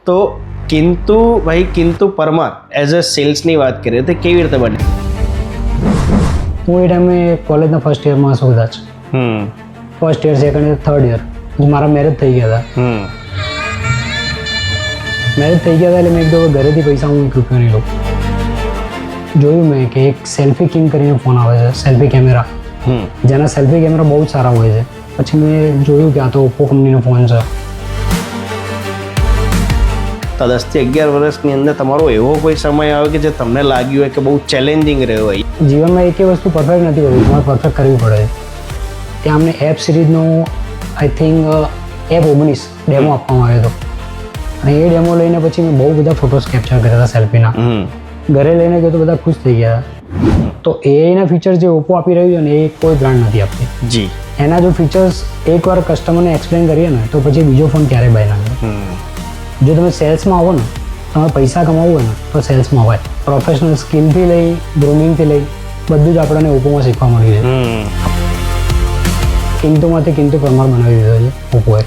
તો કિંતુ Parmar as a સેલ્સની વાત કરીએ તો કેવી રીતે બને? હું એ ટાઈમે કોલેજના ફર્સ્ટ યરમાં છું કદાચ. First year, second year, third year. મારા મેરેજ થઈ ગયા હતા. મેરેજ થઈ ગયા હતા એટલે મેં એકદમ ઘરેથી પૈસા હું રૂપિયો નહીં લઉં. જોયું મેં કે એક સેલ્ફી કિંગ કરીને ફોન આવે છે, સેલ્ફી કેમેરા, જેના સેલ્ફી કેમેરા બહુ જ સારા હોય છે. પછી મેં જોયું કે આ તો ઓપ્પો કંપનીનો ફોન છે. તો 10 થી 11 વર્ષની અંદર તમારો એવો કોઈ સમય આવ્યો કે જે તમને લાગ્યું હોય કે બહુ ચેલેન્જિંગ રહ્યો હોય? જીવનમાં એક વસ્તુ પરફેક્ટ નથી હોતી, તમારે પરફેક્ટ કરવી પડે. ત્યાં અમને એપ સિરીઝનો આઈ થિંક F19 ડેમો આપવામાં આવ્યો હતો. અને એ ડેમો લઈને પછી મેં બહુ બધા ફોટોસ કેપ્ચર કર્યા હતા સેલ્ફીના. ઘરે લઈને ગયો તો બધા ખુશ થઈ ગયા. તો એઆઈના ફીચર જે ઓપ્પો આપી રહ્યું છે ને એ કોઈ બ્રાન્ડ નથી આપતી. જી. એના જો ફીચર્સ એકવાર કસ્ટમરને એક્સપ્લેન કરીએ ને તો પછી બીજો ફોન ક્યારેય બાય ના કરે. જો તમે સેલ્સમાં આવો ને, તમારે પૈસા કમાવવું હોય ને તો સેલ્સમાં હોય. પ્રોફેશનલ સ્કિલથી લઈ, ગ્રૂમિંગથી લઈ બધું જ આપણને ઓપ્પોમાં શીખવા મળ્યું છે. કિંતુમાંથી કિંતુ પરમાર બનાવી દીધો છે ઓપ્પોએ.